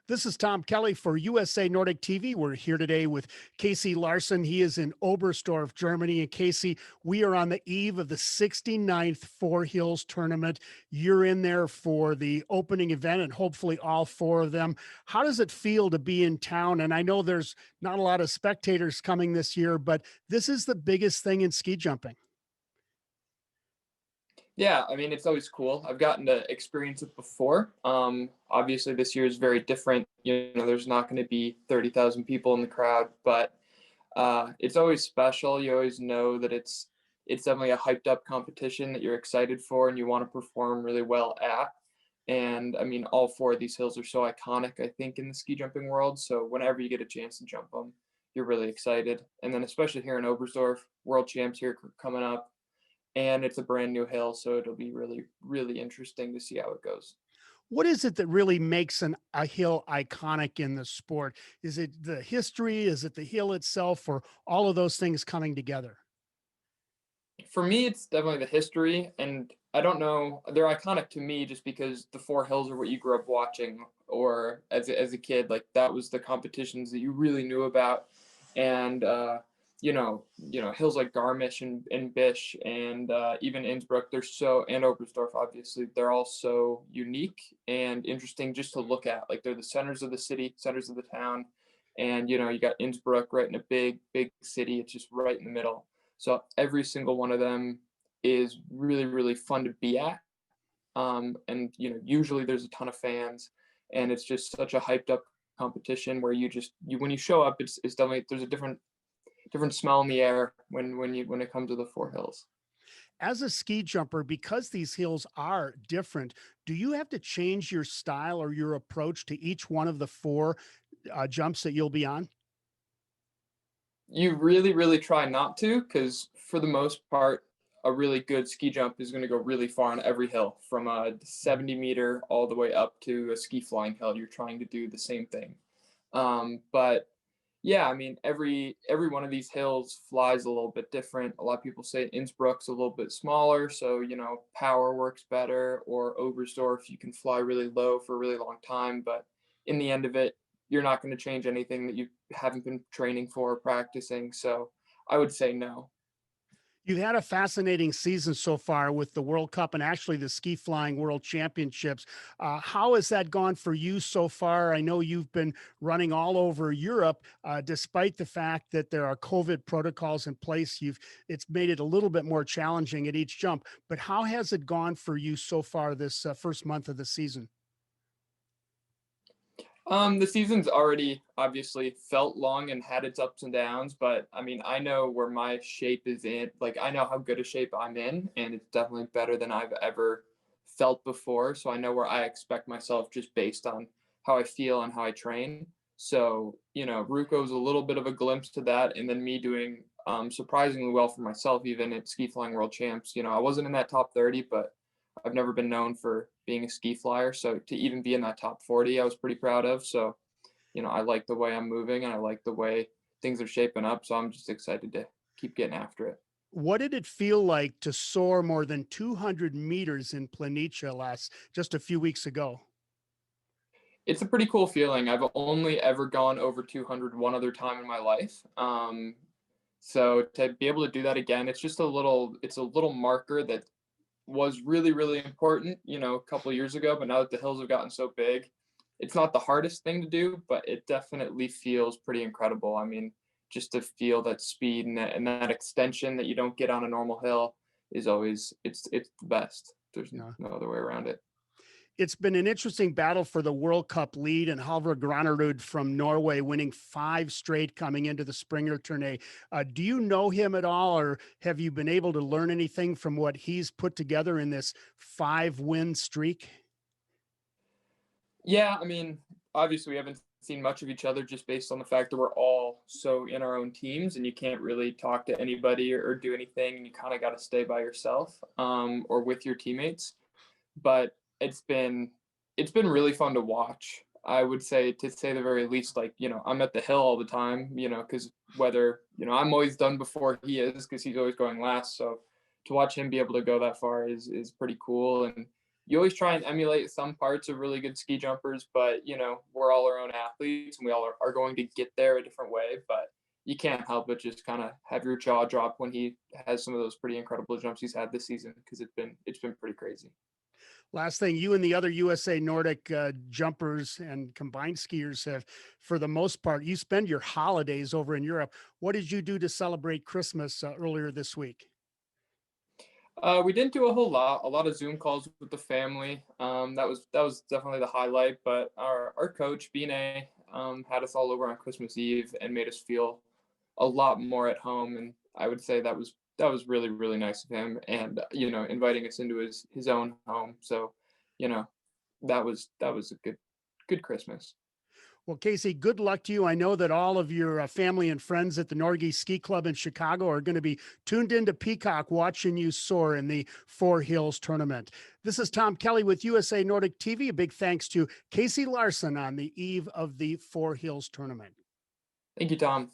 This is Tom Kelly for USA Nordic TV. We're here today with Casey Larson. He is in Oberstdorf, Germany. And Casey, we are on the eve of the 69th Four Hills tournament. You're in there for the opening event and hopefully all four of them. How does it feel to be in town? And I know there's not a lot of spectators coming this year, but this is the biggest thing in ski jumping. Yeah, I mean, it's always cool. I've gotten to experience it before. Obviously, this year is very different. There's not going to be 30,000 people in the crowd, but it's always special. You always know that it's definitely a hyped up competition that you're excited for and you want to perform really well at. And I mean, all four of these hills are so iconic, I think, in the ski jumping world. So whenever you get a chance to jump them, you're really excited. And then especially here in Oberstdorf, world champs here coming up, and it's a brand new hill, so it'll be really, really interesting to see how it goes. What is it that really makes a hill iconic in the sport? Is it the history? Is it the hill itself, or all of those things coming together? For me, it's definitely the history, and I don't know, they're iconic to me just because the four hills are what you grew up watching, or as a kid, like that was the competitions that you really knew about, and hills like Garmisch and Bisch and even Innsbruck, and Oberstdorf, obviously, they're all so unique and interesting just to look at. Like they're the centers of the city, centers of the town, and you got Innsbruck right in a big, big city. It's just right in the middle. So every single one of them is really, really fun to be at. And usually there's a ton of fans, and it's just such a hyped up competition where you when you show up, it's definitely there's a different smell in the air when it comes to the four hills. As a ski jumper, because these hills are different, do you have to change your style or your approach to each one of the four jumps that you'll be on? You really, really try not to, because for the most part, a really good ski jump is going to go really far on every hill, from a 70-meter all the way up to a ski flying hill. You're trying to do the same thing. But yeah, I mean, every one of these hills flies a little bit different. A lot of people say Innsbruck's a little bit smaller, so power works better. Or Oberstdorf, you can fly really low for a really long time, but in the end of it, you're not going to change anything that you haven't been training for or practicing. So I would say no. You've had a fascinating season so far with the World Cup and actually the Ski Flying World Championships. How has that gone for you so far? I know you've been running all over Europe, despite the fact that there are COVID protocols in place. It's made it a little bit more challenging at each jump. But how has it gone for you so far this first month of the season? The season's already obviously felt long and had its ups and downs, but I mean, I know where my shape is in. Like, I know how good a shape I'm in, and it's definitely better than I've ever felt before. So I know where I expect myself just based on how I feel and how I train. So, Ruko's a little bit of a glimpse to that, and then me doing surprisingly well for myself, even at Ski Flying World Champs. I wasn't in that top 30, but I've never been known for being a ski flyer. So to even be in that top 40, I was pretty proud of. So, I like the way I'm moving and I like the way things are shaping up. So I'm just excited to keep getting after it. What did it feel like to soar more than 200 meters in Planitia just a few weeks ago? It's a pretty cool feeling. I've only ever gone over 200 one other time in my life. So to be able to do that again, it's a little marker that was really, really important, a couple of years ago. But now that the hills have gotten so big, it's not the hardest thing to do, but it definitely feels pretty incredible. I mean, just to feel that speed and that extension that you don't get on a normal hill is always it's the best. There's Yeah. no other way around it. It's been an interesting battle for the World Cup lead, and Halvor Granerud from Norway winning five straight coming into the Springer Tournee. Do you know him at all, or have you been able to learn anything from what he's put together in this 5-win streak? Yeah, I mean, obviously we haven't seen much of each other just based on the fact that we're all so in our own teams and you can't really talk to anybody or do anything, and you kind of got to stay by yourself or with your teammates. But it's been really fun to watch. I would say, to say the very least. Like, I'm at the hill all the time, because whether, I'm always done before he is because he's always going last. So to watch him be able to go that far is pretty cool. And you always try and emulate some parts of really good ski jumpers, but we're all our own athletes and we all are going to get there a different way. But you can't help but just kind of have your jaw drop when he has some of those pretty incredible jumps he's had this season because it's been pretty crazy. Last thing, you and the other USA Nordic jumpers and combined skiers have, for the most part, you spend your holidays over in Europe. What did you do to celebrate Christmas earlier this week? We didn't do a whole lot. A lot of Zoom calls with the family. That was definitely the highlight. But our coach Bine had us all over on Christmas Eve and made us feel a lot more at home. And I would say that was really really nice of him. And inviting us into his own home. So you know that was a good Christmas. Well, Casey, good luck to you. I know that all of your family and friends at the Norge Ski Club in Chicago are going to be tuned into Peacock watching you soar in the Four Hills tournament. This is Tom Kelly with USA Nordic TV. A big thanks to Casey Larson on the eve of the Four Hills tournament. Thank you, Tom.